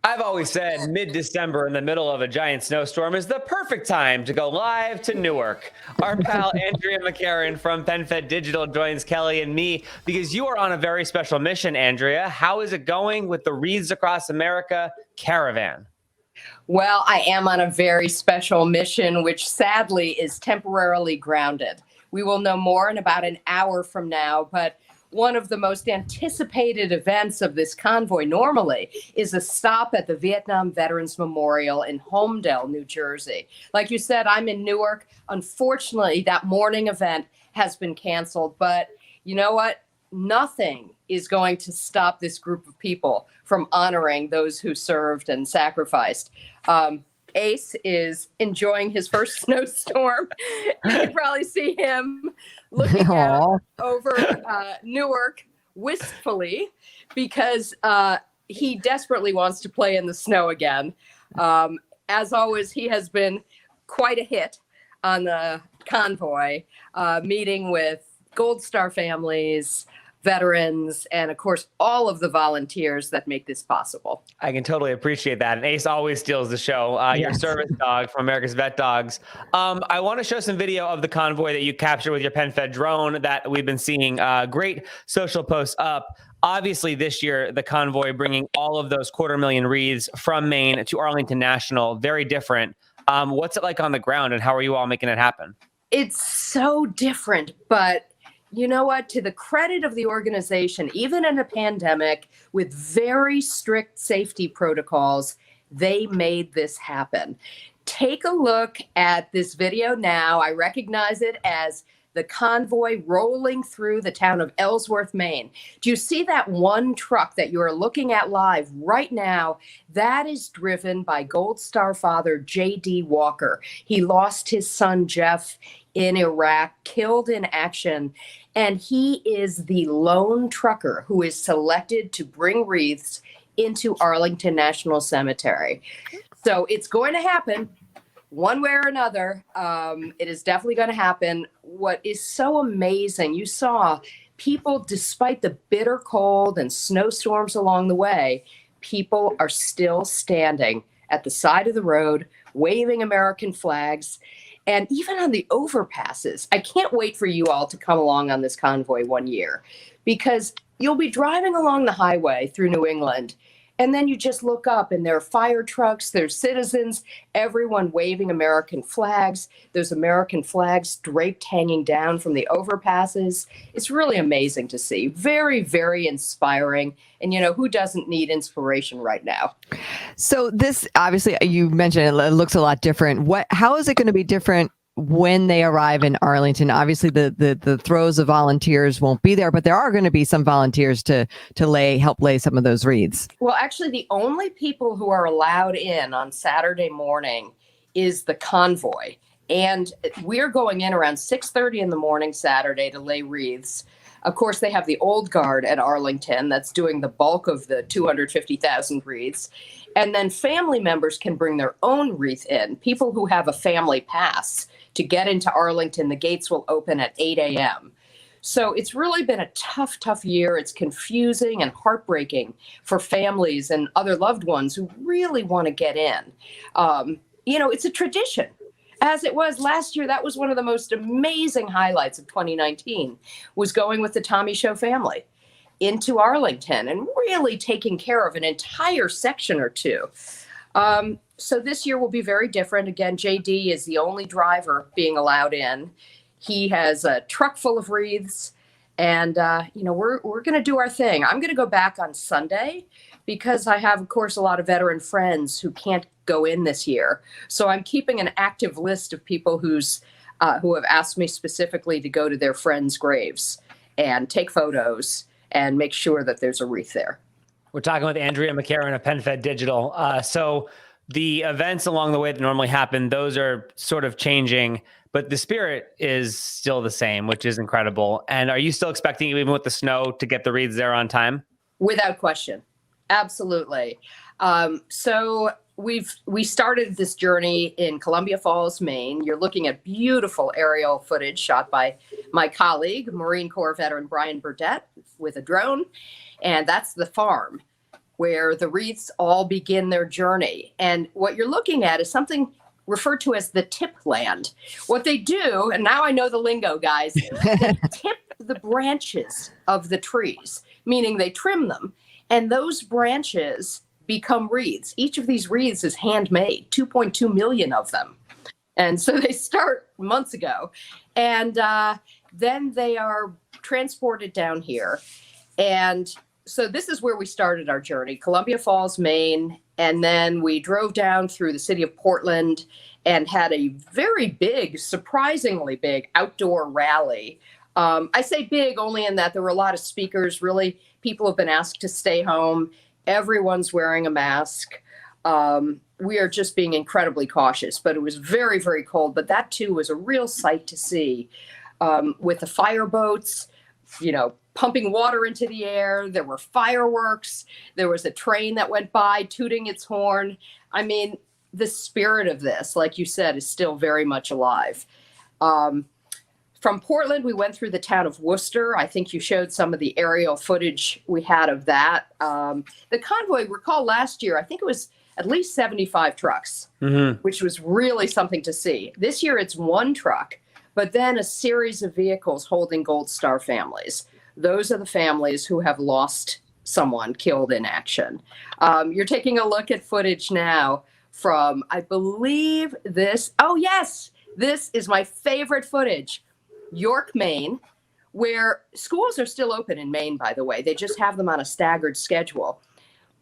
I've always said mid-December in the middle of a giant snowstorm is the perfect time to go live to Newark. Our pal Andrea McCarren from PenFed Digital joins Kelly and me because you are on a very special mission, Andrea. How is it going with the Wreaths Across America caravan? Well, I am on a very special mission, which sadly is temporarily grounded. We will know more in about an hour from now, but one of the most anticipated events of this convoy normally is a stop at the Vietnam Veterans Memorial in Holmdel, New Jersey. Like you said, I'm in Newark. Unfortunately, that morning event has been canceled, but you know what? Nothing is going to stop this group of people from honoring those who served and sacrificed. Ace is enjoying his first snowstorm. You can probably see him looking out over Newark wistfully because he desperately wants to play in the snow again. As always, he has been quite a hit on the convoy, meeting with Gold Star families, veterans, and of course, all of the volunteers that make this possible. I can totally appreciate that. And Ace always steals the show. Your service dog from America's VetDogs. I want to show some video of the convoy that you captured with your PenFed drone that we've been seeing. Great social posts up. Obviously, this year, the convoy bringing all of those 250,000 wreaths from Maine to Arlington National, very different. What's it like on the ground and how are you all making it happen? It's so different, but you know what? To the credit of the organization, even in a pandemic with very strict safety protocols, they made this happen. Take a look at this video now. I recognize it as the convoy rolling through the town of Ellsworth, Maine. Do you see that one truck that you are looking at live right now? That is driven by Gold Star father J.D. Walker. He lost his son, Jeff, in Iraq, killed in action. And he is the lone trucker who is selected to bring wreaths into Arlington National Cemetery. So it's going to happen one way or another. It is definitely going to happen. What is so amazing, you saw people, despite the bitter cold and snowstorms along the way, people are still standing at the side of the road, waving American flags. And even on the overpasses, I can't wait for you all to come along on this convoy one year because you'll be driving along the highway through New England and then you just look up and there are fire trucks, there's citizens, everyone waving American flags. There's American flags draped hanging down from the overpasses. It's really amazing to see. Very, very inspiring. And, you know, who doesn't need inspiration right now? So this, obviously, you mentioned it looks a lot different. How is it going to be different when they arrive in Arlington? Obviously, the throes of volunteers won't be there, but there are going to be some volunteers to help lay some of those wreaths. Well, actually, the only people who are allowed in on Saturday morning is the convoy. And we're going in around 6:30 in the morning Saturday to lay wreaths. Of course, they have the old guard at Arlington that's doing the bulk of the 250,000 wreaths. And then family members can bring their own wreath in. People who have a family pass to get into Arlington, the gates will open at 8 a.m. So it's really been a tough, tough year. It's confusing and heartbreaking for families and other loved ones who really want to get in. You know, it's a tradition. As it was last year, that was one of the most amazing highlights of 2019, was going with the Tommy Show family into Arlington and really taking care of an entire section or two. So this year will be very different. Again, JD is the only driver being allowed in. He has a truck full of wreaths, and you know, we're going to do our thing. I'm going to go back on Sunday because I have, of course, a lot of veteran friends who can't go in this year. So I'm keeping an active list of people who have asked me specifically to go to their friends' graves and take photos and make sure that there's a wreath there. We're talking with Andrea McCarren of PenFed Digital. So the events along the way that normally happen, those are sort of changing, but the spirit is still the same, which is incredible. And are you still expecting, even with the snow, to get the wreaths there on time? Without question. Absolutely. So we started this journey in Columbia Falls, Maine. You're looking at beautiful aerial footage shot by my colleague, Marine Corps veteran Brian Burdett, with a drone. And that's the farm. where the wreaths all begin their journey. And what you're looking at is something referred to as the tip land. What they do, and now I know the lingo, guys, they tip the branches of the trees, meaning they trim them, and those branches become wreaths. Each of these wreaths is handmade, 2.2 million of them. And so they start months ago, and then they are transported down here. And so this is where we started our journey, Columbia Falls, Maine. And then we drove down through the city of Portland and had a very big, surprisingly big outdoor rally. I say big only in that there were a lot of speakers. Really, people have been asked to stay home. Everyone's wearing a mask. We are just being incredibly cautious, but it was very, very cold. But that too was a real sight to see, with the fire boats, pumping water into the air. There were fireworks. There was a train that went by tooting its horn. I mean, the spirit of this, like you said, is still very much alive. From Portland, we went through the town of Worcester. I think you showed some of the aerial footage we had of that. The convoy, recall last year, I think it was at least 75 trucks, which was really something to see. This year it's one truck, but then a series of vehicles holding Gold Star families. Those are the families who have lost someone killed in action. You're taking a look at footage now from, I believe this, oh yes, this is my favorite footage. York, Maine, where schools are still open in Maine, by the way. They just have them on a staggered schedule.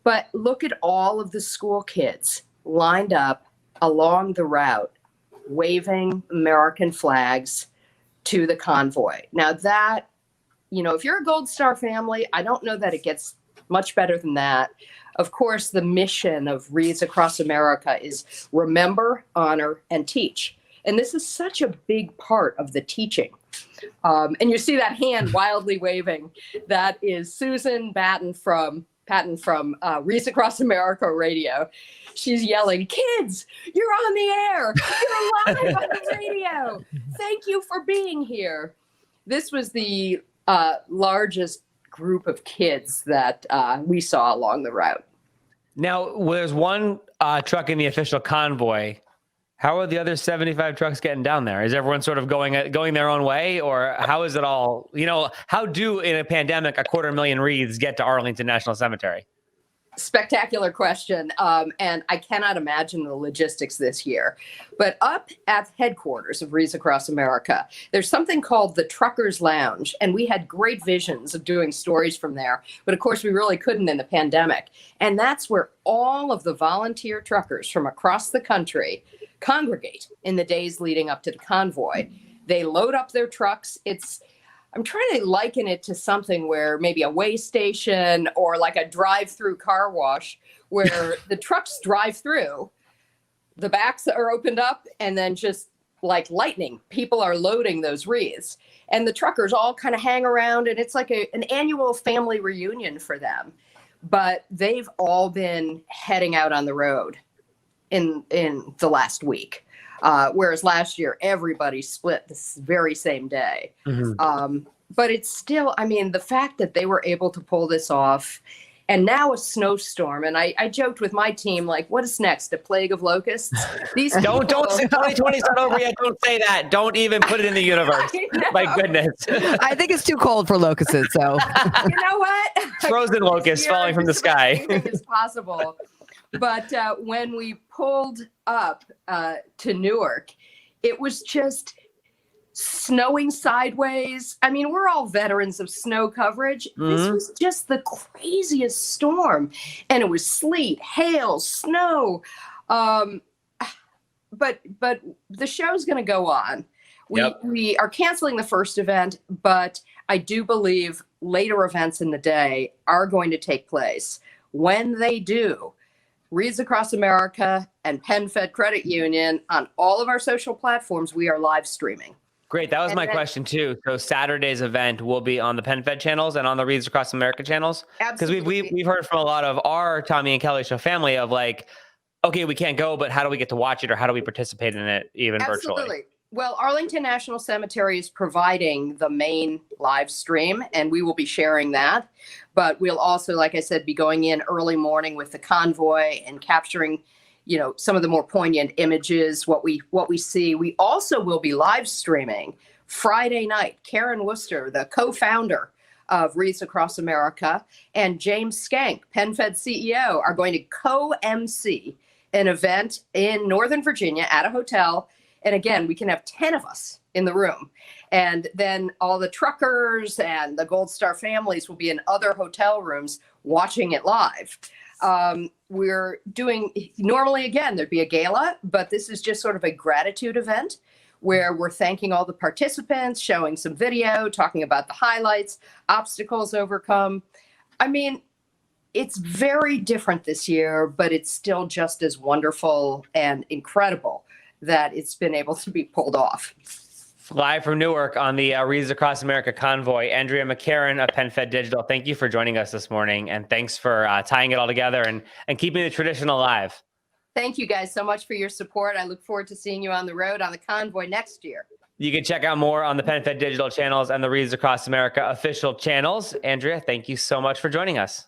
But look at all of the school kids lined up along the route, waving American flags to the convoy. Now that, if you're a Gold Star family, I don't know that it gets much better than that. Of course, the mission of Wreaths Across America is remember, honor, and teach. And this is such a big part of the teaching. And you see that hand wildly waving. That is Susan Patton from Wreaths Across America Radio. She's yelling, "Kids, you're on the air. You're live on the radio. Thank you for being here." This was the largest group of kids that we saw along the route. Now, there's one truck in the official convoy. How are the other 75 trucks getting down there? Is everyone sort of going their own way, or how is it all? How do in a pandemic 250,000 wreaths get to Arlington National Cemetery? Spectacular question. And I cannot imagine the logistics this year. But up at headquarters of Wreaths Across America, there's something called the Truckers Lounge. And we had great visions of doing stories from there. But of course, we really couldn't in the pandemic. And that's where all of the volunteer truckers from across the country congregate in the days leading up to the convoy. They load up their trucks. I'm trying to liken it to something where maybe a way station or like a drive-through car wash where the trucks drive through, the backs are opened up, and then just like lightning, people are loading those wreaths. And the truckers all kind of hang around, and it's like an annual family reunion for them. But they've all been heading out on the road in the last week. Whereas last year, everybody split this very same day. But it's still, the fact that they were able to pull this off, and now a snowstorm. And I joked with my team, like, what is next? A plague of locusts? These don't 2020's not over yet. Don't say that. Don't even put it in the universe. My goodness. I think it's too cold for locusts, so. You know what? Frozen locusts falling from the sky. It's possible. But when we pulled up to Newark, it was just snowing sideways. We're all veterans of snow coverage. This was just the craziest storm. And it was sleet, hail, snow. But the show's going to go on. We are canceling the first event, but I do believe later events in the day are going to take place. When they do, Wreaths Across America and PenFed Credit Union, on all of our social platforms, we are live streaming. Great. That was my question too. So Saturday's event will be on the PenFed channels and on the Wreaths Across America channels? Absolutely. Because we've heard from a lot of our Tommy and Kelly show family of like, okay, we can't go, but how do we get to watch it, or how do we participate in it even virtually? Well, Arlington National Cemetery is providing the main live stream, and we will be sharing that. But we'll also, like I said, be going in early morning with the convoy and capturing, some of the more poignant images, what we see. We also will be live streaming Friday night. Karen Worcester, the co-founder of Wreaths Across America, and James Skank, PenFed CEO, are going to co-MC an event in Northern Virginia at a hotel. And again, we can have 10 of us in the room. And then all the truckers and the Gold Star families will be in other hotel rooms watching it live. We're doing, normally, again, there'd be a gala, but this is just sort of a gratitude event where we're thanking all the participants, showing some video, talking about the highlights, obstacles overcome. I mean, it's very different this year, but it's still just as wonderful and incredible that it's been able to be pulled off. Live from Newark on the Wreaths Across America convoy, Andrea McCarren of PenFed Digital. Thank you for joining us this morning, and thanks for tying it all together and keeping the tradition alive. Thank you guys so much for your support. I look forward to seeing you on the road on the convoy next year. You can check out more on the PenFed Digital channels and the Wreaths Across America official channels. Andrea, thank you so much for joining us.